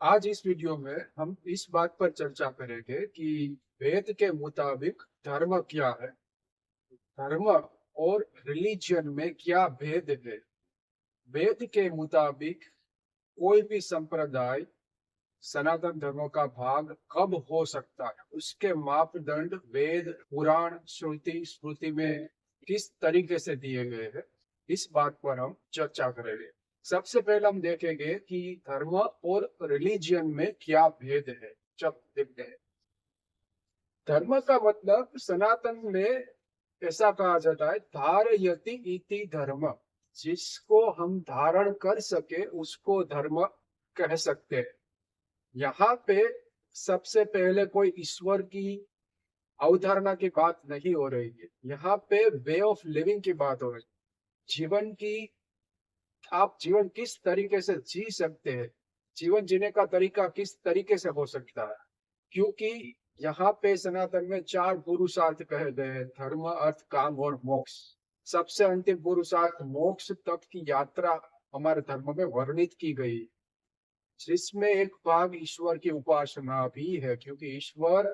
आज इस वीडियो में हम इस बात पर चर्चा करेंगे कि वेद के मुताबिक धर्म क्या है। धर्म और रिलीजन में क्या भेद है। वेद के मुताबिक कोई भी संप्रदाय सनातन धर्म का भाग कब हो सकता है, उसके मापदंड वेद पुराण श्रुति स्मृति में किस तरीके से दिए गए हैं, इस बात पर हम चर्चा करेंगे। सबसे पहले हम देखेंगे कि धर्म और रिलीजियन में क्या भेद है। जब देखते हैं, धर्म का मतलब सनातन में ऐसा कहा जाता है, धारयति इति धर्म। जिसको हम धारण कर सके उसको धर्म कह सकते हैं। यहाँ पे सबसे पहले कोई ईश्वर की अवधारणा की बात नहीं हो रही है। यहाँ पे वे ऑफ लिविंग की बात हो रही है। जीवन की, आप जीवन किस तरीके से जी सकते हैं, जीवन जीने का तरीका किस तरीके से हो सकता है। क्योंकि यहाँ पे सनातन में चार पुरुषार्थ कहे गए हैं, धर्म अर्थ काम और मोक्ष। सबसे अंतिम पुरुषार्थ मोक्ष तक की यात्रा हमारे धर्म में वर्णित की गई, जिसमें एक भाग ईश्वर की उपासना भी है, क्योंकि ईश्वर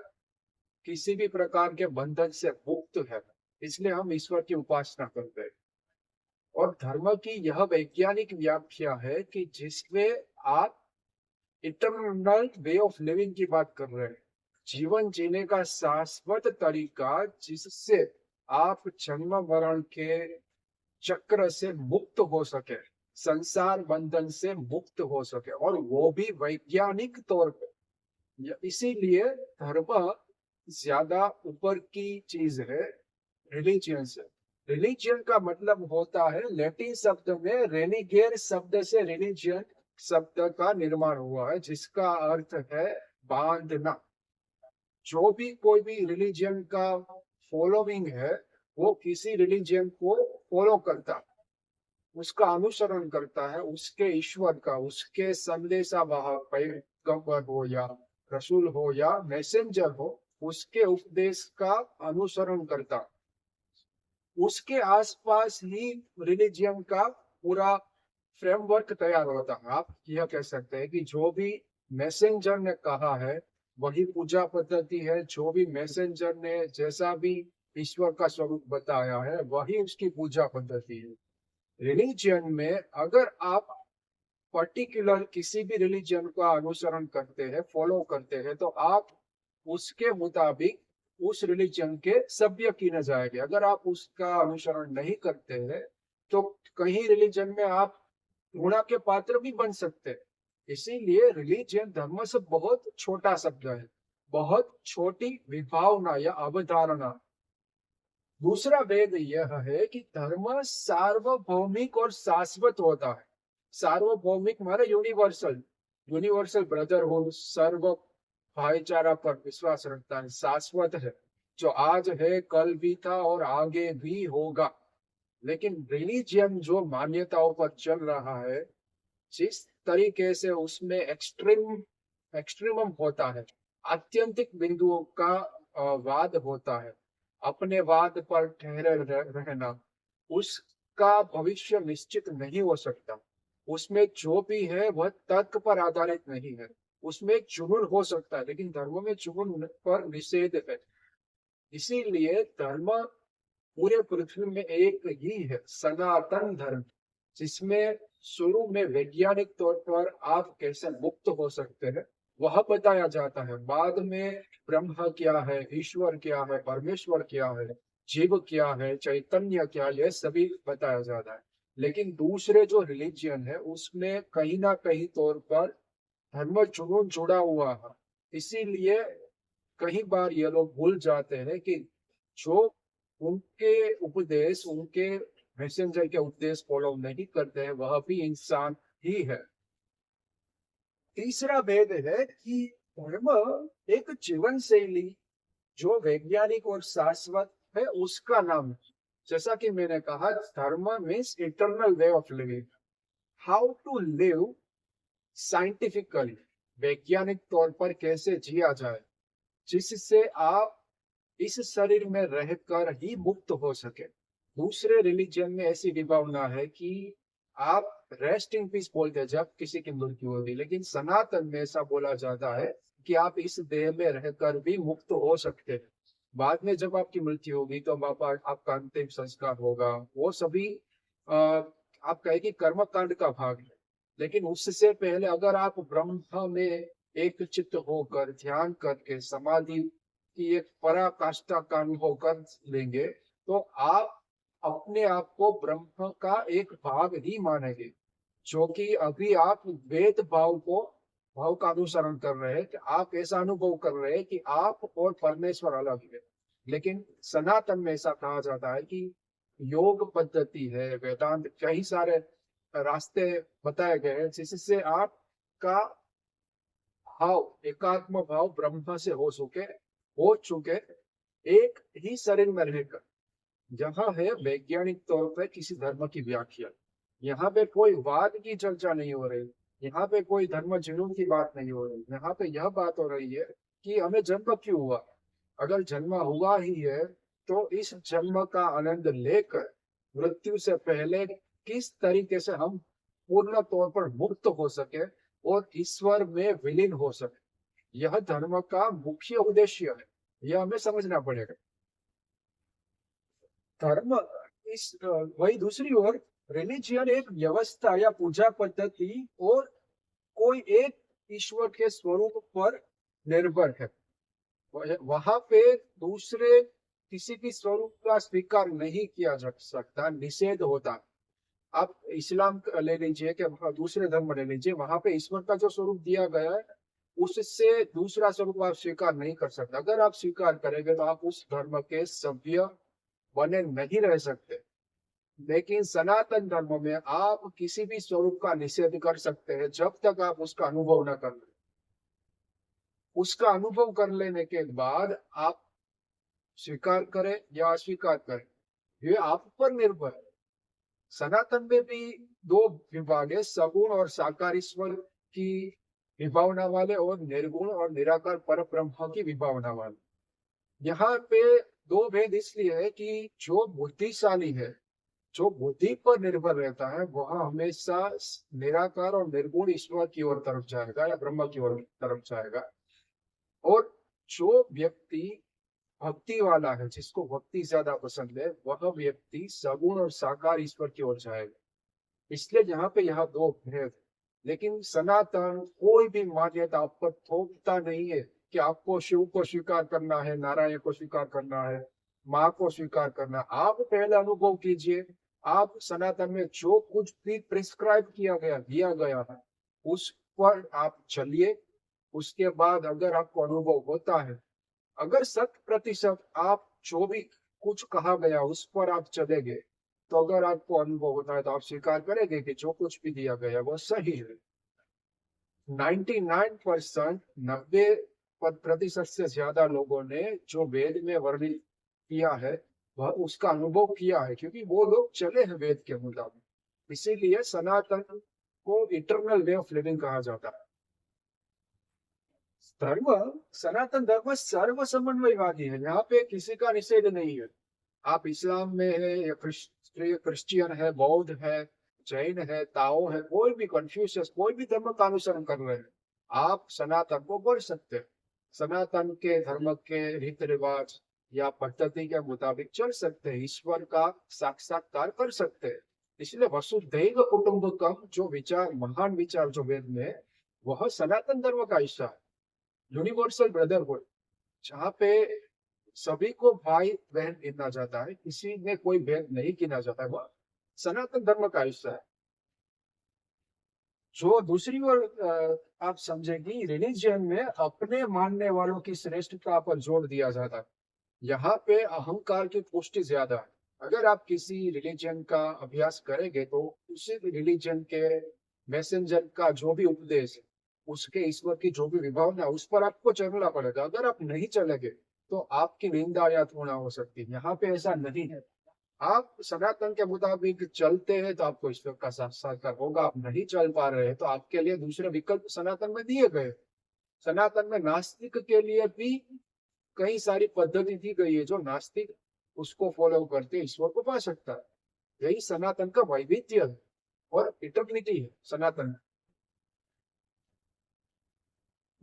किसी भी प्रकार के बंधन से मुक्त है, इसलिए हम ईश्वर की उपासना करते हैं। और धर्म की यह वैज्ञानिक व्याख्या है कि जिसमें आप इटर्नल वे ऑफ लिविंग की बात कर रहे हैं, जीवन जीने का शाश्वत तरीका, जिससे आप जन्म मरण के चक्र से मुक्त हो सके, संसार बंधन से मुक्त हो सके, और वो भी वैज्ञानिक तौर पे। इसीलिए धर्म ज्यादा ऊपर की चीज है रिलीजियन से। रिलीजियन का मतलब होता है, लैटिन शब्द में रेनिगेर शब्द से रिलीजियन शब्द का निर्माण हुआ है, जिसका अर्थ है बांधना। जो भी कोई भी रिलीजियन का फॉलोइंग है, वो किसी रिलीजियन को फॉलो करता है, उसका अनुसरण करता है, उसके ईश्वर का, उसके संदेशा वाहक पैगंबर हो या रसूल हो या मैसेंजर हो, उसके उपदेश का अनुसरण करता है। उसके आसपास ही रिलीजियन का पूरा फ्रेमवर्क तैयार होता है। आप यह कह सकते हैं कि जो भी मैसेंजर ने कहा है वही पूजा पद्धति है, जो भी मैसेंजर ने जैसा भी ईश्वर का स्वरूप बताया है वही उसकी पूजा पद्धति है। रिलीजियन में अगर आप पर्टिकुलर किसी भी रिलीजन का अनुसरण करते हैं, फॉलो करते हैं, तो आप उसके मुताबिक उस रिलीजन के सभ्य गिने जाएंगे। अगर आप उसका अनुसरण नहीं करते हैं तो कहीं रिलीजन में आप घृणा के पात्र भी बन सकते हैं। इसीलिए रिलीजन धर्म से बहुत छोटा शब्द है, बहुत छोटी विभावना या अवधारणा। दूसरा वेद यह है कि धर्म सार्वभौमिक और शाश्वत होता है। सार्वभौमिक माने यूनिवर्सल, यूनिवर्सल ब्रदरहुड, सर्व भाईचारा पर विश्वास रखता है। शाश्वत है, जो आज है कल भी था और आगे भी होगा। लेकिन रिलीजियन जो मान्यताओं पर चल रहा है, जिस तरीके से उसमें एक्सट्रीमम होता है, आत्यंतिक बिंदुओं का वाद होता है, अपने वाद पर ठहरे रहना, उसका भविष्य निश्चित नहीं हो सकता। उसमें जो भी है वह तर्क पर आधारित नहीं है। उसमें जुनून हो सकता है, लेकिन धर्म में जुनून पर निषेध है। इसीलिए धर्म पूरे पृथ्वी में एक ही है, सनातन धर्म, जिसमें शुरू में वैज्ञानिक तौर पर आप कैसे मुक्त हो सकते हैं वह बताया जाता है। बाद में ब्रह्म क्या है, ईश्वर क्या है, परमेश्वर क्या है, जीव क्या है, चैतन्य क्या है, यह सभी बताया जाता है। लेकिन दूसरे जो रिलीजियन है उसमें कहीं ना कहीं तौर पर धर्म जुनून जुड़ा हुआ है। इसीलिए कई बार ये लोग भूल जाते हैं कि जो उनके उपदेश, उनके मैसेंजर के उपदेश फॉलो नहीं करते हैं वह भी इंसान ही है। तीसरा भेद है कि धर्म एक जीवन शैली जो वैज्ञानिक और शाश्वत है उसका नाम है। जैसा कि मैंने कहा, dharma means eternal way of living, how to live scientifically, वैज्ञानिक तौर पर कैसे जिया जाए, जिससे आप इस शरीर में रहकर ही मुक्त हो सके। दूसरे रिलीजन में ऐसी विभावना है कि आप रेस्ट इन पीस बोलते हैं जब किसी की मृत्यु होती है, लेकिन सनातन में ऐसा बोला जाता है कि आप इस देह में रहकर भी मुक्त हो सकते हैं। बाद में जब आपकी मृत्यु होगी तो आपका अंतिम संस्कार होगा, वो सभी आप कहे कि कर्म कांड का भाग है। लेकिन उससे पहले अगर आप ब्रह्म में एक चित्त होकर ध्यान करके समाधि की एक पराकाष्ठा का अनुभव कर लेंगे, तो आप अपने आप को ब्रह्म का एक भाग ही मानेंगे। जो कि अभी आप वेद भाव का अनुसरण कर रहे हैं कि आप ऐसा अनुभव कर रहे हैं कि आप और परमेश्वर अलग है। लेकिन सनातन में ऐसा कहा जाता है कि योग पद्धति है, वेदांत कई सारे रास्ते बताए गए हैं जिससे आपका भाव एकात्म भाव ब्रह्म से हो चुके एक ही शरीर में रहकर। यहाँ है वैज्ञानिक तौर पर किसी धर्म की व्याख्या। यहाँ पे कोई वाद की चर्चा नहीं हो रही, यहाँ पे कोई धर्म जुनून की बात नहीं हो रही। यहाँ पे यह बात हो रही है कि हमें जन्म क्यों हुआ। अगर जन्म हुआ ही है तो इस जन्म का आनंद लेकर मृत्यु से पहले किस तरीके से हम पूर्ण तौर पर मुक्त हो सके और ईश्वर में विलीन हो सके, यह धर्म का मुख्य उद्देश्य है। यह हमें समझना पड़ेगा। धर्म इस वही दूसरी ओर रिलीजियन एक व्यवस्था या पूजा पद्धति और कोई एक ईश्वर के स्वरूप पर निर्भर है। वहां पे दूसरे किसी भी स्वरूप का स्वीकार नहीं किया जा सकता, निषेध होता। आप इस्लाम ले लीजिए कि दूसरे धर्म ले लीजिए, वहां पे ईश्वर का जो स्वरूप दिया गया है उससे दूसरा स्वरूप आप स्वीकार नहीं कर सकते। अगर आप स्वीकार करेंगे तो आप उस धर्म के सभ्य बने नहीं रह सकते। लेकिन सनातन धर्म में आप किसी भी स्वरूप का निषेध कर सकते हैं जब तक आप उसका अनुभव न कर ले। उसका अनुभव कर लेने के बाद आप स्वीकार करें या अस्वीकार करें, ये आप पर निर्भर है। सनातन में भी दो विभाग है, सगुण और साकार ईश्वर की विभावना वाले और निर्गुण और निराकार पर ब्रह्म की विभावना वाले। यहाँ पे दो भेद इसलिए है कि जो बुद्धिशाली है, जो बुद्धि पर निर्भर रहता है, वह हमेशा निराकार और निर्गुण ईश्वर की ओर तरफ जाएगा या ब्रह्म की ओर तरफ जाएगा। और जो व्यक्ति भक्ति वाला है, जिसको भक्ति ज्यादा पसंद है, वह व्यक्ति सगुण और साकार ईश्वर की ओर जाएगा। इसलिए यहाँ पे यह दो भेद। लेकिन सनातन कोई भी मान्यता आप पर थोपता नहीं है कि आपको शिव को स्वीकार करना है, नारायण को स्वीकार करना है, माँ को स्वीकार करना। आप पहले अनुभव कीजिए, आप सनातन में जो कुछ भी प्रिस्क्राइब किया गया दिया गया है उस पर आप चलिए। उसके बाद अगर आपको अनुभव होता है, अगर 100% आप जो भी कुछ कहा गया उस पर आप चलेंगे, तो अगर आपको अनुभव होता है तो आप स्वीकार करेंगे कि जो कुछ भी दिया गया वो सही है। 99% 90% से ज्यादा लोगों ने जो वेद में वर्णित किया है वह उसका अनुभव किया है, क्योंकि वो लोग चले हैं वेद के मुताबिक। इसीलिए सनातन को इटर्नल वे ऑफ लिविंग कहा जाता है। धर्म सनातन धर्म सर्व समन्वयवादी है, यहाँ पे किसी का निषेध नहीं है। आप इस्लाम में है या क्रिश्चियन है, बौद्ध है, जैन है, ताओ है, कोई भी कन्फ्यूशियस, कोई भी धर्म का अनुसरण कर रहे हैं, आप सनातन को बढ़ सकते हैं। सनातन के धर्म के रीति रिवाज या पद्धति के मुताबिक चल सकते हैं, ईश्वर का साक्षात्कार कर सकते हैं। इसलिए वसुधैव कुटुंबकम जो विचार, महान विचार जो वेद में है, वह सनातन धर्म का हिस्सा है। यूनिवर्सल ब्रदरहुड, जहाँ पे सभी को भाई बहन गिना जाता है, किसी में कोई भेद नहीं गिना जाता है, वह सनातन धर्म का हिस्सा है। जो दूसरी ओर आप समझेगी, रिलीजन में अपने मानने वालों की श्रेष्ठता पर जोर दिया जाता है। यहाँ पे अहंकार की पुष्टि ज्यादा है। अगर आप किसी रिलीजन का अभ्यास करेंगे तो उसी रिलीजन के मैसेंजर का जो भी उपदेश है, उसके ईश्वर की जो भी विभावना, उस पर आपको चलना पड़ेगा। अगर आप नहीं चलेंगे तो आपकी निंदा या तुलना हो सकती है। यहाँ पे ऐसा नहीं है। आप सनातन के मुताबिक चलते हैं तो आपको ईश्वर का साक्षात्कार होगा। आप नहीं चल पा रहे हैं तो आपके लिए दूसरे विकल्प सनातन में दिए गए। सनातन में नास्तिक के लिए भी कई सारी पद्धति दी गई है, जो नास्तिक उसको फॉलो करते ईश्वर को पा सकता है। यही सनातन का वैविध्य है। और इटर्निटी है सनातन।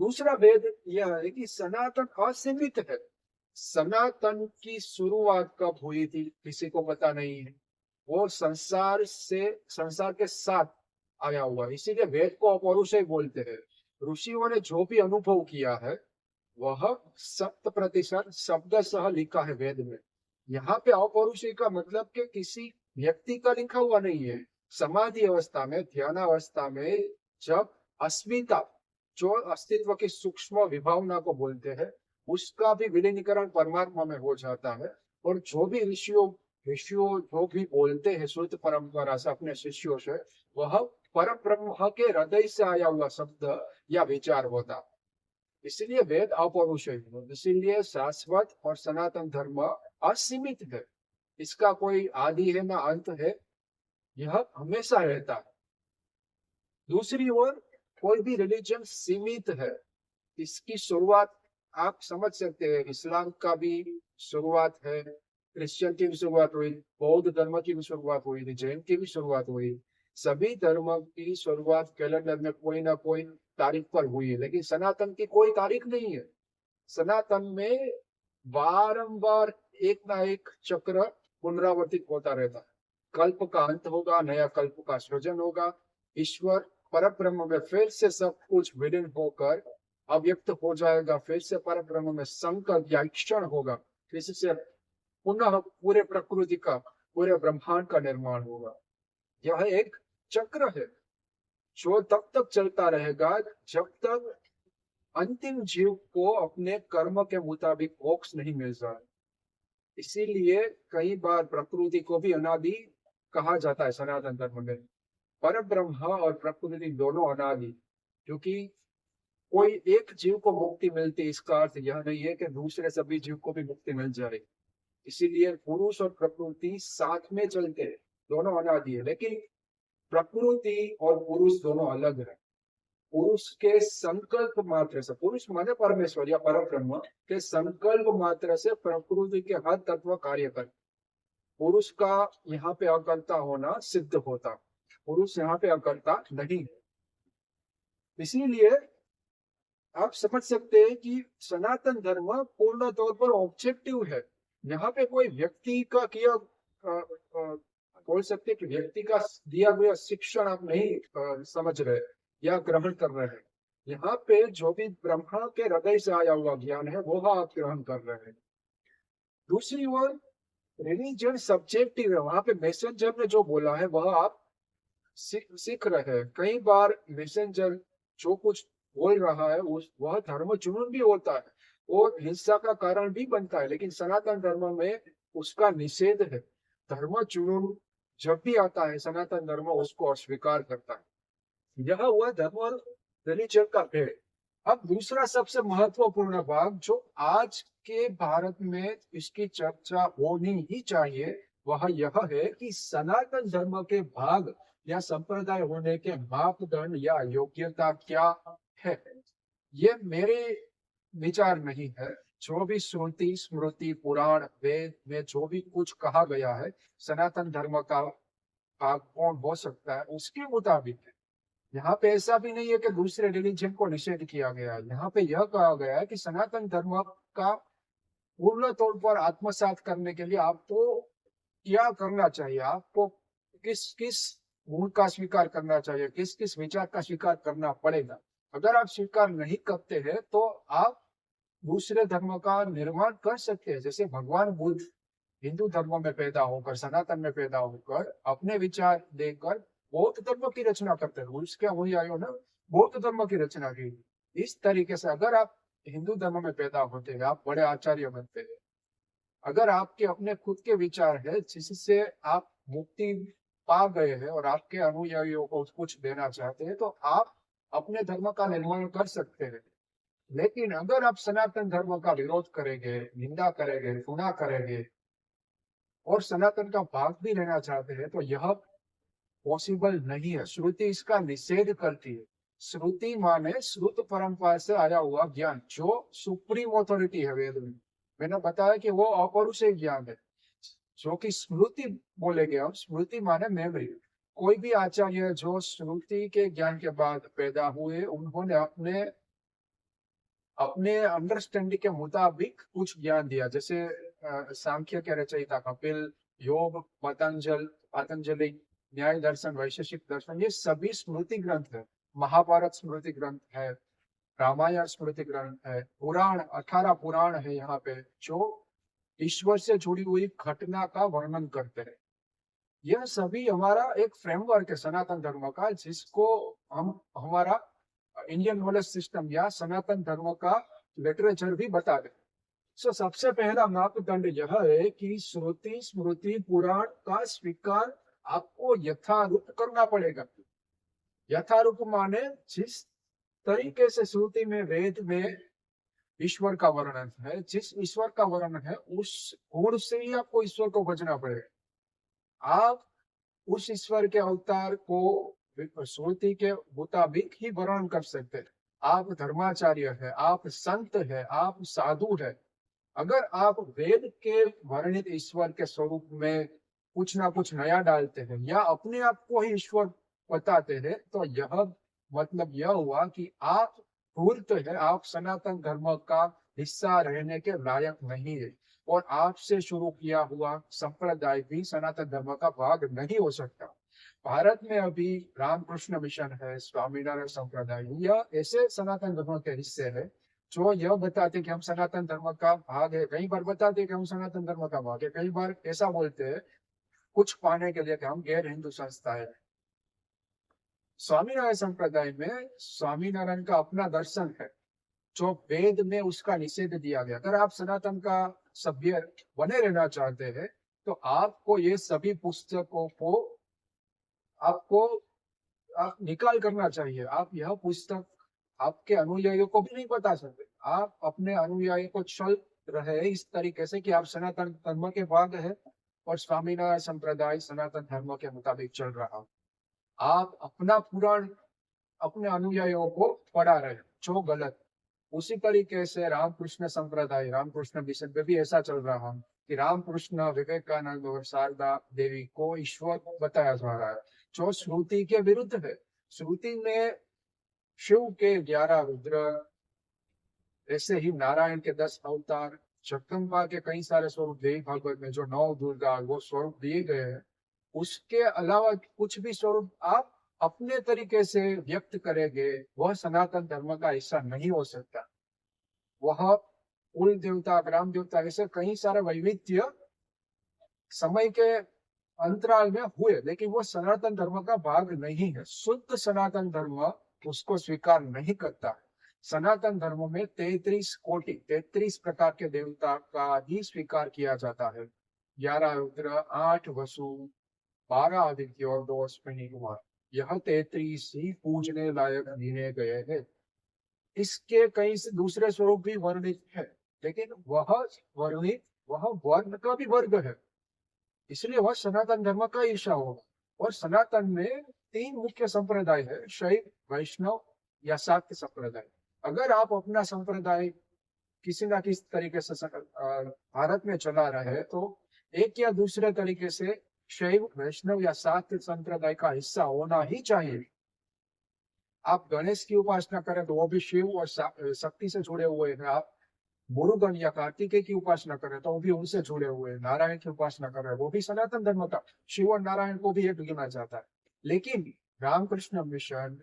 दूसरा भेद यह है कि सनातन असीमित है। सनातन की शुरुआत कब हुई थी किसी को पता नहीं है। वो संसार के साथ आया हुआ है। इसीलिए वेद को अपौरुषेय बोलते हैं। ऋषियों ने जो भी अनुभव किया है वह 100% शब्द सह लिखा है वेद में। यहाँ पे अपौरुषेय का मतलब कि किसी व्यक्ति का लिखा हुआ नहीं है। समाधि अवस्था में, ध्यान अवस्था में जब अस्मिता, जो अस्तित्व की सूक्ष्म विभावना को बोलते हैं, उसका भी विलीनीकरण परमात्मा में हो जाता है। और जो भी ऋषियों ऋषियों जो भी बोलते हैं शुद्ध परंपरा से अपने शिष्यों से, वह परम ब्रह्म के हृदय से आया हुआ शब्द या विचार होता है। इसलिए वेद अपौरुषेय है। इसीलिए शाश्वत और सनातन धर्म असीमित है। इसका कोई आदि है ना अंत है। यह हमेशा रहता है। दूसरी ओर कोई भी रिलीजन सीमित है। इसकी शुरुआत आप समझ सकते हैं। इस्लाम का भी शुरुआत है, क्रिश्चियन की भी शुरुआत हुई, बौद्ध धर्म की भी शुरुआत हुई थी, जैन की भी शुरुआत हुई। सभी धर्म की शुरुआत कैलेंडर में कोई ना कोई तारीख पर हुई है, लेकिन सनातन की कोई तारीख नहीं है। सनातन में बारंबार एक ना एक चक्र पुनरावर्तित होता रहता है। कल्प का अंत होगा, नया कल्प का सृजन होगा, ईश्वर परब्रह्म में फिर से सब कुछ विलीन होकर अव्यक्त हो जाएगा, फिर से परब्रह्म में संकल्प या क्षण होगा, इससे पुनः पूरे प्रकृति का, पूरे ब्रह्मांड का निर्माण होगा। यह एक चक्र है जो तब तक चलता रहेगा जब तक अंतिम जीव को अपने कर्म के मुताबिक मोक्ष नहीं मिल जाए। इसीलिए कई बार प्रकृति को भी अनादि कहा जाता है सनातन धर्म में। पर ब्रह्म और प्रकृति दोनों अनादि, क्योंकि कोई एक जीव को मुक्ति मिलती इसका अर्थ यह नहीं है कि दूसरे सभी जीव को भी मुक्ति मिल जाए। इसीलिए पुरुष और प्रकृति साथ में चलते हैं, दोनों अनादि है। लेकिन प्रकृति और पुरुष दोनों अलग है। पुरुष के संकल्प मात्र से, पुरुष माने परमेश्वर या परब्रह्म के संकल्प मात्र से प्रकृति के हर तत्व कार्य करते। पुरुष का यहाँ पे अकर्ता होना सिद्ध होता, पुरुष यहाँ पे अकर्ता नहीं है। इसीलिए आप समझ सकते हैं कि सनातन धर्म पूर्ण तौर पर ऑब्जेक्टिव है। यहाँ पे कोई व्यक्ति का किया बोल सकते कि व्यक्ति का दिया गया शिक्षण आप नहीं समझ रहे या ग्रहण कर रहे हैं। यहाँ पे जो भी ब्रह्मा के हृदय से आया हुआ ज्ञान है वो आप ग्रहण कर रहे हैं। दूसरी ओर रिलीजन सब्जेक्टिव है। वहां पे मैसेंजर ने जो बोला है वह आप सीख रहे हैं। कई बार मैसेंजर जो कुछ बोल रहा है वह धर्म जुनून भी होता है और हिंसा का कारण भी बनता है, लेकिन सनातन धर्म में उसका निषेध है। धर्म जुनून जब भी आता है सनातन धर्म उसको अस्वीकार करता है। यह हुआ धर्म और रिलीजन का भेद। अब दूसरा सबसे महत्वपूर्ण भाग जो आज के भारत में इसकी चर्चा होनी ही चाहिए वह यह है कि सनातन धर्म के भाग या संप्रदाय होने के मापदंड या योग्यता क्या है। ये मेरे विचार नहीं है। जो भी श्रुति स्मृति पुराण वेद में जो भी कुछ कहा गया है सनातन धर्म का भाग कौन हो सकता है उसके मुताबिक है। यहाँ पे ऐसा भी नहीं है कि दूसरे रिलीजन को निषेध किया गया है। यहाँ पे यह कहा गया है कि सनातन धर्म का पूर्ण तौर पर आत्मसात करने के लिए आपको क्या करना चाहिए, आपको किस किस गुण का स्वीकार करना चाहिए, किस किस विचार का स्वीकार करना पड़ेगा। अगर आप स्वीकार नहीं करते हैं तो आप दूसरे धर्म का निर्माण कर सकते हैं। जैसे भगवान बुद्ध हिंदू धर्म में पैदा होकर, सनातन में पैदा होकर अपने विचार देकर बौद्ध धर्म की रचना करते हैं। उसके अनुयायियों ने बौद्ध धर्म की रचना की। इस तरीके से अगर आप हिंदू धर्म में पैदा होते हैं, आप बड़े आचार्य बनते हैं, अगर आपके अपने खुद के विचार है जिससे आप मुक्ति पा गए हैं और आपके अनुयायियों को कुछ देना चाहते हैं तो आप अपने धर्म का निर्माण कर सकते हैं। लेकिन अगर आप सनातन धर्म का विरोध करेंगे, निंदा करेंगे, गुनाह करेंगे और सनातन का भाग भी लेना चाहते हैं तो यह पॉसिबल नहीं है। श्रुति इसका निषेध करती है। श्रुति माने श्रुत परंपरा से आया हुआ ज्ञान जो सुप्रीम ऑथोरिटी है वेद में। मैंने बताया कि वो अपौरुषेय ज्ञान है जो कि स्मृति बोलेंगे हम। स्मृति माने मेमोरी, कोई भी आचार्य जो श्रुति के ज्ञान के बाद पैदा हुए, उन्होंने अपने अपने अंडरस्टैंडिंग के मुताबिक कुछ ज्ञान दिया। जैसे सांख्य के रचयिता कपिल, योग, पतंजलि, न्याय दर्शन, वैशेषिक दर्शन, ये सभी स्मृति ग्रंथ है। महाभारत स्मृति ग्रंथ है, रामायण स्मृति ग्रंथ है, पुराण 18 पुराण है यहाँ पे, जो ईश्वर से जुड़ी हुई घटना का वर्णन करते हैं। यह सभी हमारा एक फ्रेमवर्क है सनातन धर्म का, जिसको हम हमारा इंडियन नॉलेज सिस्टम या सनातन धर्म का लिटरेचर भी बता दे। सो सबसे पहला मापदंड यह है कि श्रुति स्मृति पुराण का स्वीकार आपको यथारूप करना पड़ेगा। यथारूप माने जिस तरीके से श्रुति में, वेद में ईश्वर का वर्णन है, जिस ईश्वर का वर्णन है, उस गुण से ही आपको ईश्वर को भजना पड़ेगा। आप उस ईश्वर के अवतार को श्रुति के मुताबिक ही वर्णन कर सकते हैं। आप धर्माचार्य है, आप संत है, आप साधु है, अगर आप वेद के वर्णित ईश्वर के स्वरूप में कुछ ना कुछ नया डालते हैं या अपने आप को ही ईश्वर बताते हैं, तो यह मतलब यह हुआ कि आप धूर्त है, आप सनातन धर्म का हिस्सा रहने के लायक नहीं है, और आपसे शुरू किया हुआ संप्रदाय भी सनातन धर्म का भाग नहीं हो सकता। भारत में अभी रामकृष्ण मिशन है, स्वामीनारायण संप्रदाय, यह ऐसे सनातन धर्म के हिस्से है जो यह बताते कि हम सनातन धर्म का भाग है। कई बार बताते कि हम सनातन धर्म का भाग है, कई बार ऐसा बोलते हैं कुछ पाने के लिए कि हम गैर हिंदू संस्था है। स्वामीनारायण संप्रदाय में स्वामीनारायण का अपना दर्शन है, जो वेद में उसका निषेध दिया गया। अगर आप सनातन का सभ्य बने रहना चाहते हैं, तो आपको ये सभी पुस्तकों को आपको आप निकाल करना चाहिए। आप यह पुस्तक आपके अनुयायियों को भी नहीं बता सकते। आप अपने अनुयायी को चल रहे इस तरीके से कि आप सनातन धर्म के भाग है और स्वामीनारायण संप्रदाय सनातन धर्म के मुताबिक चल रहा। आप अपना पुराण अपने अनुयायियों को पढ़ा रहे, जो गलत। उसी तरीके से रामकृष्ण संप्रदाय, रामकृष्ण मिशन पे भी ऐसा चल रहा है कि रामकृष्ण, विवेकानंद और शारदा देवी को ईश्वर बताया जा रहा है, जो श्रुति के विरुद्ध है। श्रुति में शिव के 11 रुद्र, ऐसे ही नारायण के 10 अवतार, जगदम्बा के कई सारे स्वरूप देवी भागवत में जो 9 दुर्गा वो स्वरूप दिए गए हैं, उसके अलावा कुछ भी स्वरूप आप अपने तरीके से व्यक्त करेंगे, वह सनातन धर्म का हिस्सा नहीं हो सकता। वह कुल देवता, ग्राम देवता, ऐसे कई सारे वैविध्य समय के अंतराल में हुए, लेकिन वो सनातन धर्म का भाग नहीं है। शुद्ध सनातन धर्म उसको स्वीकार नहीं करता। सनातन धर्म में 33 कोटि, 33 प्रकार के देवता का ही स्वीकार किया जाता है। 11 रुद्र, 8 वसु, 12 आदित्य और 2 अश्विनी कुमार, यह 33 ही पूजने लायक गिने गए हैं। इसके कई दूसरे स्वरूप भी वर्णित है, लेकिन वह वर्ण का भी वर्ग है, इसलिए वह सनातन धर्म का ईर्षा होगा। और सनातन में 3 मुख्य संप्रदाय है, शैव, वैष्णव या शाक्त संप्रदाय। अगर आप अपना संप्रदाय किसी ना किसी तरीके से भारत में चला रहे हैं, तो एक या दूसरे तरीके से शैव, वैष्णव या शाक्त संप्रदाय का हिस्सा होना ही चाहिए। आप गणेश की उपासना करें तो वो भी शिव और शक्ति से जुड़े हुए हैं। आप मुरुगन या कार्तिकेय की उपासना करें तो वो भी उनसे जुड़े हुए हैं। नारायण की उपासना कर रहे हैं, वो भी सनातन धर्म का, शिव और नारायण को भी एक गिना जाता है। लेकिन रामकृष्ण मिशन,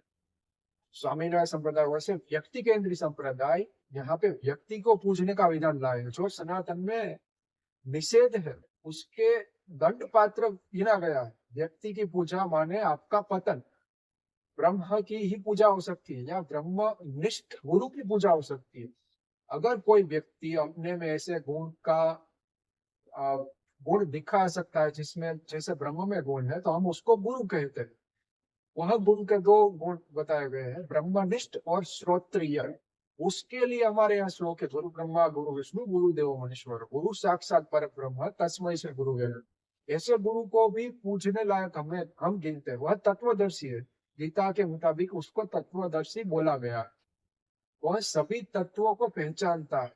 स्वामीनारायण संप्रदाय वैसे व्यक्ति केंद्रीय संप्रदाय यहाँ पे व्यक्ति को पूजने का विधान लाए, जो सनातन में निषेध है, उसके दंड पात्र गिना गया है। व्यक्ति की पूजा माने आपका पतन। ब्रह्म की ही पूजा हो सकती है या ब्रह्म निष्ठ गुरु की पूजा हो सकती है। अगर कोई व्यक्ति अपने में ऐसे गुण का गुण दिखा सकता है जिसमें जैसे ब्रह्म में गुण है, तो हम उसको गुरु कहते हैं। वह गुरु के 2 गुण बताए गए हैं, ब्रह्मनिष्ठ और श्रोत्रिय। उसके लिए हमारे यहाँ श्लोक है, गुरु ब्रह्मा गुरु विष्णु गुरु देवो महेश्वर, गुरु साक्षात पर ब्रह्म तस्मै से गुरु है। ऐसे गुरु को भी पूजने लायक हम गिनते हैं। वह तत्वदर्शी है, गीता के मुताबिक उसको तत्वदर्शी बोला गया है। वह सभी तत्वों को पहचानता है।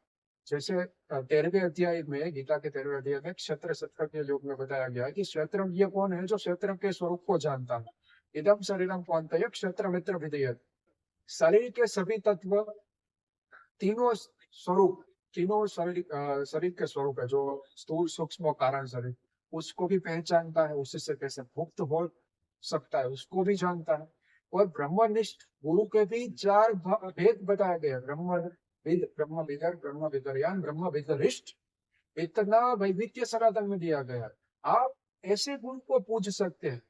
जैसे 13वें अध्याय में, गीता के 13वें अध्याय में क्षत्र शत्रज्ञ योग में बताया गया है कि क्षत्रज्ञ कौन है? जो क्षत्र के स्वरूप को जानता है। इदम शरीरम कौनतय क्षत्र मित्र विधेयत। शरीर के सभी तत्व, तीनों स्वरूप, तीनों शरीर के स्वरूप है, जो स्थूल सूक्ष्म और कारण शरीर, उसको भी पहचानता है, उससे कैसे मुक्त हो सकता है उसको भी जानता है। और ब्रह्मनिष्ठ गुरु के भी चार भेद बताए गए हैं। ब्रह्मविद, ब्रह्मविदर, ब्रह्मविदरयान, ब्रह्मविदरिष्ट, इतना वैविध्य सनातन में दिया गया है। आप ऐसे गुरु को पूज सकते हैं।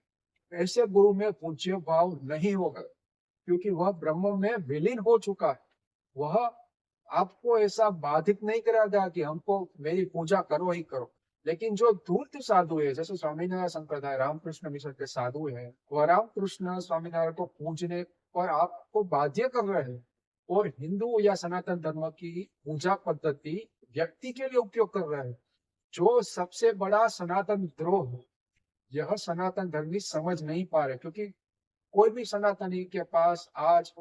ऐसे गुरु में पूज्य भाव नहीं होगा, क्योंकि वह ब्रह्म में विलीन हो चुका है। वह आपको ऐसा बाधित नहीं कराता कि हमको मेरी पूजा करो ही करो। लेकिन जो धूर्त साधु है, जैसे स्वामीनारायण संप्रदाय, रामकृष्ण मिशन के साधु है, वह रामकृष्ण स्वामीनारायण को पूजने पर आपको बाध्य कर रहे हैं, और हिंदू या सनातन धर्म की पूजा पद्धति व्यक्ति के लिए उपयोग कर रहे हैं, जो सबसे बड़ा सनातन द्रोह है। यह सनातन धर्मी समझ नहीं पा रहे, क्योंकि कोई भी सनातनी के पास आज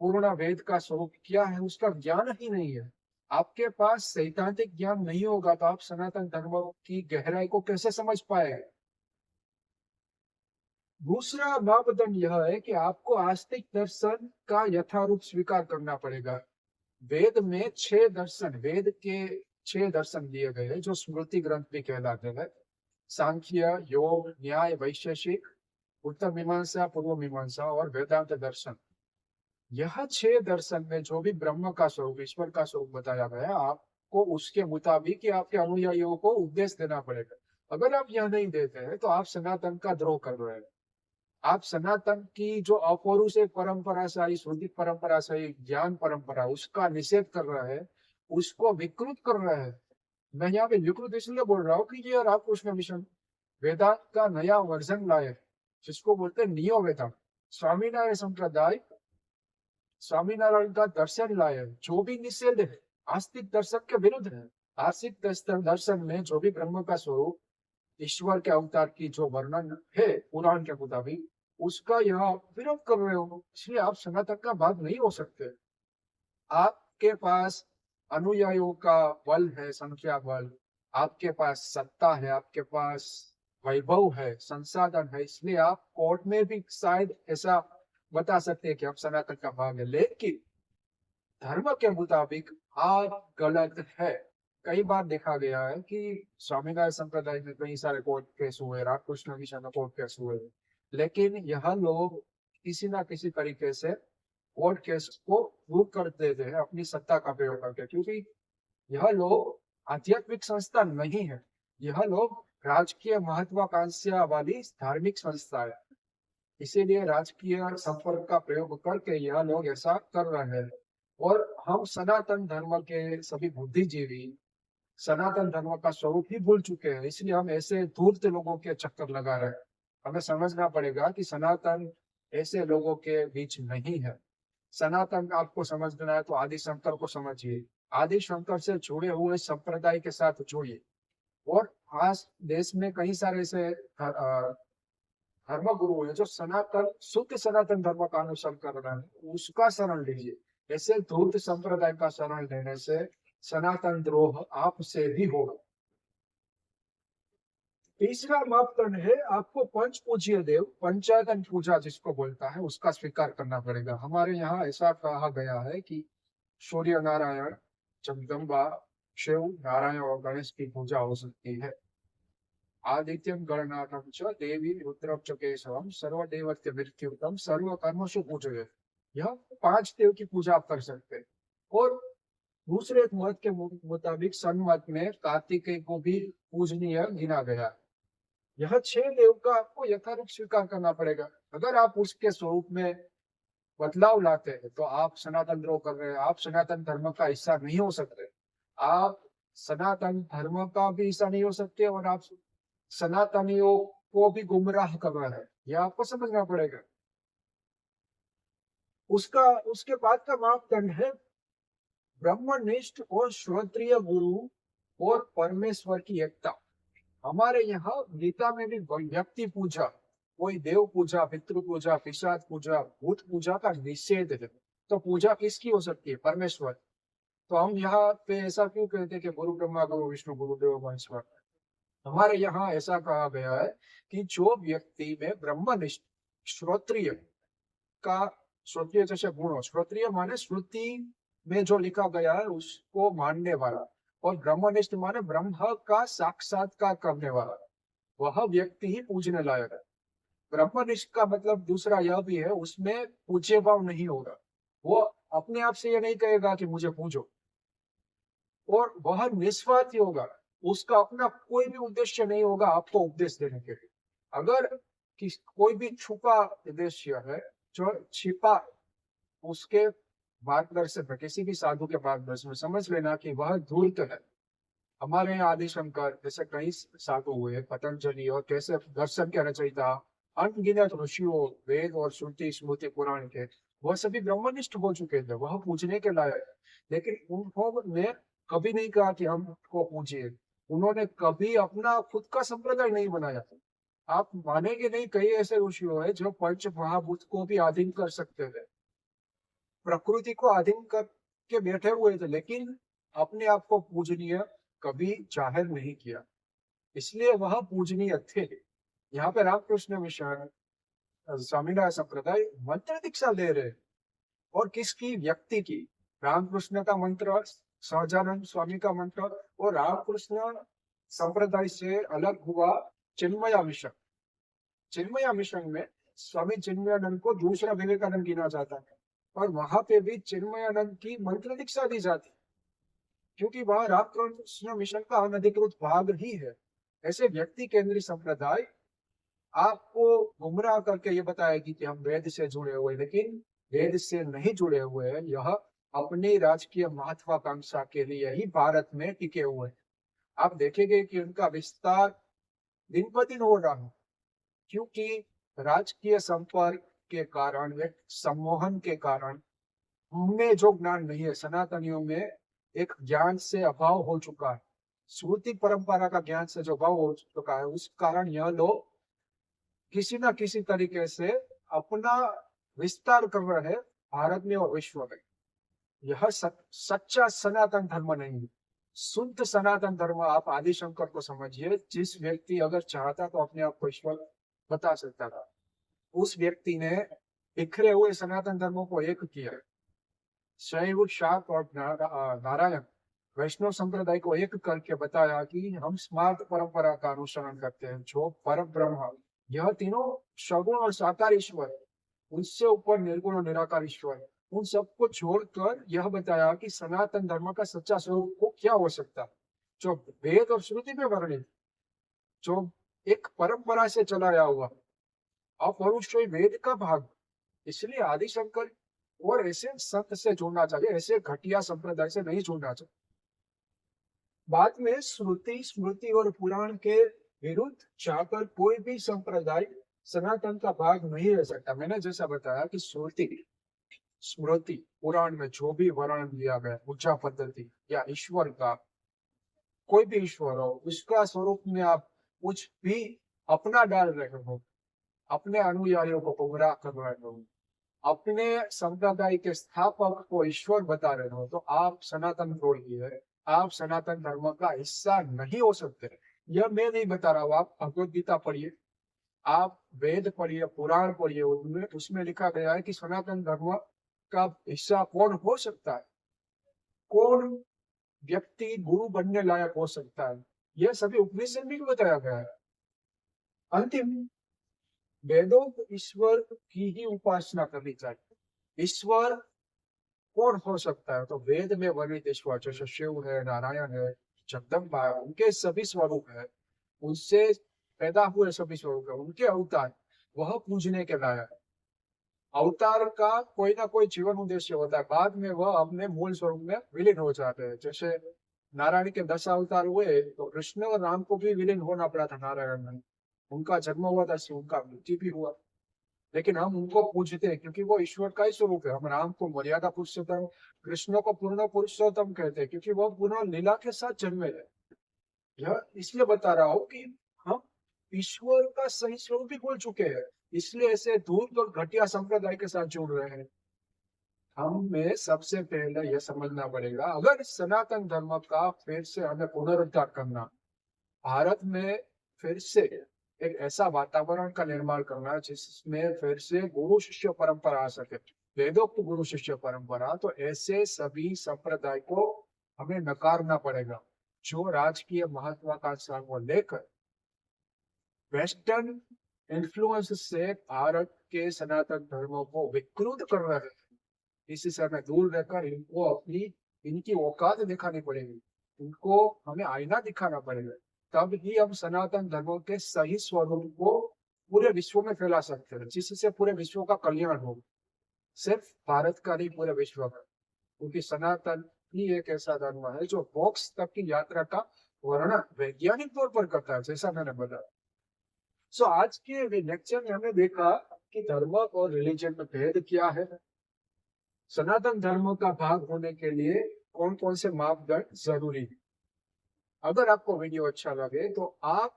पूर्ण वेद का स्वरूप क्या है उसका ज्ञान ही नहीं है। आपके पास सैद्धांतिक ज्ञान नहीं होगा तो आप सनातन धर्म की गहराई को कैसे समझ पाएंगे? दूसरा मापदंड यह है कि आपको आस्तिक दर्शन का यथारूप स्वीकार करना पड़ेगा। वेद में 6 दर्शन, वेद के 6 दर्शन दिए गए हैं, जो स्मृति ग्रंथ भी कहलाते हैं। सांख्य, योग, न्याय, वैशेषिक, उत्तर मीमांसा, पूर्व मीमांसा और वेदांत दर्शन। यह 6 दर्शन में जो भी ब्रह्म का स्वरूप, ईश्वर का स्वरूप बताया गया है, आपको उसके मुताबिक ही आपके अनुयायियों को उपदेश देना पड़ेगा। अगर आप यह नहीं देते हैं तो आप सनातन का द्रोह कर रहे हैं। आप सनातन की जो अपौरुषेय परंपरा से आई, श्रुति परंपरा से आई ज्ञान परंपरा, उसका निषेध कर रहे हैं, उसको विकृत कर रहे हैं। मैं यहाँ पे विकृत इसलिए बोल रहा हूँ कि ये रामकृष्ण मिशन वेदांत का नया वर्जन लाए, जिसको बोलते हैं नियो वेदांत। स्वामीनारायण संप्रदाय स्वामीनारायण का दर्शन लाए, जो भी निषेध है आस्तिक दर्शन के विरुद्ध है। आस्तिक दर्शन में जो भी ब्रह्म का स्वरूप, ईश्वर के अवतार की जो वर्णन है पुराण के मुताबिक, उसका यह विरोध कर रहे हो, इसलिए आप सनातन का भाग नहीं हो सकते। आपके पास अनुयायियों का बल है, संख्या बल, आपके पास सत्ता है, आपके पास वैभव है, संसाधन है, इसलिए आप कोर्ट में भी शायद ऐसा बता सकते हैं कि आप सनातन का भाग है। लेकिन धर्म के मुताबिक आप गलत है। कई बार देखा गया है कि स्वामीनारायण संप्रदाय में कई सारे कोर्ट केस हुए, रामकृष्ण मिशन में कोर्ट केस हुए, लेकिन यह लोग किसी ना किसी तरीके से कोर्ट केस को प्रूव कर देते हैं अपनी सत्ता का प्रयोग करके, क्योंकि यह लोग आध्यात्मिक संस्था नहीं है, यह लोग राजकीय महत्वाकांक्षा वाली धार्मिक संस्था है। इसीलिए राजकीय संपर्क का प्रयोग करके यह लोग ऐसा कर रहे हैं। और हम सनातन धर्म के सभी बुद्धिजीवी सनातन धर्म का स्वरूप ही भूल चुके हैं, इसलिए हम ऐसे धूर्त लोगों के चक्कर लगा रहे हैं। हमें समझना पड़ेगा कि सनातन ऐसे लोगों के बीच नहीं है। सनातन आपको समझना है तो आदि शंकर को समझिए, आदि शंकर से जुड़े हुए संप्रदाय के साथ जुड़िए। और आज देश में कई सारे ऐसे धर्म गुरु है जो सनातन, शुद्ध सनातन धर्म का अनुसरण कर रहे हैं, उसका शरण लीजिए। ऐसे धूर्त संप्रदाय का शरण लेने से सनातन द्रोह आपसे भी होगा। तीसरा मापदंड है आपको पंच पूज्य देव, पंचायतन पूजा जिसको बोलता है, उसका स्वीकार करना पड़ेगा। हमारे यहाँ ऐसा कहा गया है कि सूर्य नारायण, जगदम्बा, शिव नारायण और गणेश की पूजा हो सकती है। आदित्यम गणनाथम च देवी रुद्रम च केशवम सर्वदेवत्य मृत्युतम सर्व कर्मसु पूजय। यह 5 देव की पूजा आप कर सकते हैं। और दूसरे एक मत के मुताबिक सन्मत में कार्तिकेय को भी पूजनीय गिना गया। यह 6 देव का आपको यथारूप स्वीकार करना पड़ेगा। अगर आप उसके स्वरूप में बदलाव लाते हैं तो आप सनातन द्रोह कर रहे हैं, आप सनातन धर्म का हिस्सा नहीं हो सकते। आप सनातन धर्म का भी हिस्सा नहीं हो सकते और आप सनातनियों को भी गुमराह कर रहे हैं, यह आपको समझना पड़ेगा। उसके बाद का मापदंड है ब्रह्मनिष्ठ और श्रोत्रिय गुरु और परमेश्वर की एकता। हमारे यहाँ गीता में भी व्यक्ति पूजा, कोई देव पूजा, पितृ पूजा, पिशाच पूजा, भूत पूजा का निषेध है। तो पूजा किसकी हो सकती है? परमेश्वर। तो हम यहाँ पे ऐसा क्यों कहते हैं कि गुरु ब्रह्मा गुरु विष्णु गुरुदेव महेश्वर? हमारे यहाँ ऐसा कहा गया है कि जो व्यक्ति में ब्रह्मनिष्ठ श्रोत्रिय का श्रोत्रिय जैसे गुण हो, श्रोत्रिय माने श्रुति में जो लिखा गया है उसको मानने वाला, और ब्रह्मनिष्ठ माने ब्रह्म का साक्षात्कार करने वाला, वह व्यक्ति ही पूजने लायक है। ब्रह्मनिष्ठ का मतलब दूसरा यह भी है, उसमें पूज्य भाव नहीं होगा। वो अपने आप से ये नहीं कहेगा कि मुझे पूजो, और वह निस्वार्थी होगा। उसका अपना कोई भी उद्देश्य नहीं होगा आपको उपदेश देने के लिए। अगर कोई भी छुपा उद्देश्य है जो छिपा उसके मार्गदर्शन में, किसी भी साधु के मार्गदर्शन में, समझ लेना कि वह धूर्त है। हमारे यहाँ आदि शंकर जैसे कई साधु हुए, पतंजलि और कैसे दर्शन के रचयिता, अनगिनत ऋषियों, वेद और श्रुति स्मृति पुराण के, वह सभी ब्रह्मनिष्ठ हो चुके थे, वह पूजने के लायक। लेकिन उन्होंने कभी नहीं कहा कि हमको पूजिए। उन्होंने कभी अपना खुद का संप्रदाय नहीं बनाया। आप मानेंगे नहीं, कई ऐसे ऋषि हुए जो पंच महाभूत को भी अधीन कर सकते थे, प्रकृति को अधीन करके बैठे हुए थे, लेकिन अपने आप को पूजनीय कभी जाहिर नहीं किया, इसलिए वह पूजनीय थे। यहाँ पे रामकृष्ण मिशन, स्वामीनारायण संप्रदाय मंत्र दीक्षा ले रहे, और किसकी? व्यक्ति की। रामकृष्ण का मंत्र, सहजानंद स्वामी का मंत्र, और रामकृष्ण संप्रदाय से अलग हुआ चिन्मया मिशन। चिन्मया मिशन में स्वामी चिन्मयानंद को दूसरा विवेकानंद गिना जाता है, और वहां पे भी चिन्मयानंद की मंत्र दीक्षा दी जाती, क्योंकि वह रामकृष्ण मिशन का अनधिकृत भाग ही है। ऐसे व्यक्ति केंद्रीय संप्रदाय आपको गुमराह करके ये बताएगी कि हम वेद से जुड़े हुए, लेकिन वेद से नहीं जुड़े हुए हैं। यह अपनी राजकीय महत्वाकांक्षा के लिए ही भारत में टिके हुए हैं। आप देखेंगे कि उनका विस्तार दिन ब दिन हो रहा है, क्योंकि राजकीय संपर्क के कारण, एक सम्मोहन के कारण, हमें जो ज्ञान नहीं है, सनातनियों में एक ज्ञान से अभाव हो चुका है, श्रुति परंपरा का ज्ञान से जो अभाव हो चुका है, उस कारण यह लोग किसी न किसी तरीके से अपना विस्तार कर रहे हैं भारत में और विश्व में। यह सच्चा सनातन धर्म नहीं है। शुद्ध सनातन धर्म आप आदिशंकर को समझिए, जिस व्यक्ति अगर चाहता तो अपने आप को ईश्वर बता सकता था, उस व्यक्ति ने बिखरे हुए सनातन धर्मों को एक किया। शैव, शाक्त और नारायण वैष्णव संप्रदाय को एक करके बताया कि हम स्मार्त परंपरा का अनुसरण करते हैं, जो पर ब्रह्म, यह तीनों सगुण और साकार ईश्वर है, उनसे ऊपर निर्गुण और निराकार ईश्वर है। उन सबको छोड़कर यह बताया कि सनातन धर्म का सच्चा स्वरूप को क्या हो सकता है, जो वेद और श्रुति में वर्णित, जो एक परंपरा से चलाया हुआ अपौरुषेय वेद का भाग। इसलिए आदिशंकर और ऐसे संत से जुड़ना चाहिए, ऐसे घटिया संप्रदाय से नहीं जुड़ना चाहिए। बाद में श्रुति स्मृति और पुराण के विरुद्ध जाकर कोई भी संप्रदाय सनातन का भाग नहीं रह सकता। मैंने जैसा बताया कि श्रुति स्मृति पुराण में जो भी वर्णन दिया गया, पूजा पद्धति या ईश्वर का, कोई भी ईश्वर हो, उसका स्वरूप में आप कुछ भी अपना डाल रहे हो, अपने अनुयायियों को गुमराह कर रहे हो, अपने संप्रदाय के स्थापक को ईश्वर बता रहे हो, तो आप सनातन द्रोही, आप सनातन धर्म का हिस्सा नहीं हो सकते। यह मैं नहीं बता रहा हूँ, आप भगवद गीता पढ़िए, आप वेद पढ़िए, पुराण पढ़िए, उनमें उसमें लिखा गया है कि सनातन धर्म का हिस्सा कौन हो सकता है, कौन व्यक्ति गुरु बनने लायक हो सकता है, यह सभी उपनिषद में बताया गया है। अंतिम वेदों ईश्वर की ही उपासना करनी चाहिए। ईश्वर कौन हो सकता है, तो वेद में वर्णित ईश्वर जैसे शिव है, नारायण है, जगदम्बा है, उनके सभी स्वरूप है, उनसे पैदा हुए सभी स्वरूप है, उनके अवतार, वह पूजने के लायक है। अवतार का कोई ना कोई जीवन उद्देश्य होता है, बाद में वह अपने मूल स्वरूप में विलीन हो जाते हैं। जैसे नारायण के 10 अवतार हुए, तो कृष्ण और राम को भी विलीन होना पड़ा था नारायण में, उनका जन्म हुआ था, उनका मृत्यु भी हुआ, लेकिन हम उनको पूजते हैं क्योंकि वो ईश्वर का ही स्वरूप है। हम राम को मर्यादा पुरुषोत्तम, कृष्ण को पूर्ण पुरुषोत्तम कहते हैं, क्योंकि वो पूर्ण लीला के साथ जन्मे है। यह इसलिए बता रहा हूँ कि हम ईश्वर का सही स्वरूप भी भूल चुके हैं, इसलिए ऐसे धूर्त और घटिया संप्रदाय के साथ जुड़ रहे हैं। हमें सबसे पहले यह समझना पड़ेगा, अगर सनातन धर्म का फिर से हमें पुनरुद्धार करना, भारत में फिर से एक ऐसा वातावरण का निर्माण करना जिसमें फिर से गुरु शिष्य परंपरा आ सके, वेदोक्त गुरु शिष्य परंपरा, तो ऐसे सभी संप्रदाय को हमें नकारना पड़ेगा जो राजकीय महत्वाकांक्षा को लेकर वेस्टर्न इन्फ्लुएंस से भारत के सनातन धर्म को विकृत कर रहे हैं। इसी से हमें दूर रहकर इनको अपनी इनकी औकात दिखानी पड़ेगी, इनको हमें आईना दिखाना पड़ेगा, तब ही हम सनातन धर्म के सही स्वरूप को पूरे विश्व में फैला सकते हैं, जिससे पूरे विश्व का कल्याण हो, सिर्फ भारत का नहीं पूरे विश्व का, क्योंकि सनातन ही एक ऐसा धर्म है जो मोक्ष तक की यात्रा का वर्णन वैज्ञानिक तौर पर करता है, जैसा मैंने बताया। सो आज के लेक्चर में हमने देखा कि धर्म और रिलीजन में भेद क्या है, सनातन धर्म का भाग होने के लिए कौन कौन से मापदंड जरूरी है। अगर आपको वीडियो अच्छा लगे तो आप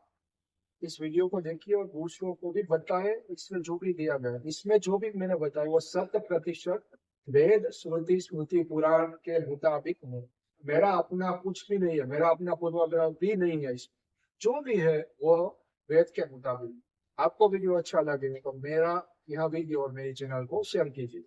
इस वीडियो को देखिए और दूसरों को भी बताएं। इसमें जो भी दिया गया, इसमें जो भी मैंने बताया वो 100% वेद श्रुति स्मृति पुराण के मुताबिक है। मेरा अपना कुछ भी नहीं है, मेरा अपना पूर्वाग्रह भी नहीं है, इसमें जो भी है वो वेद के मुताबिक। आपको वीडियो अच्छा लगे तो मेरा यह वीडियो और मेरे चैनल को शेयर कीजिए।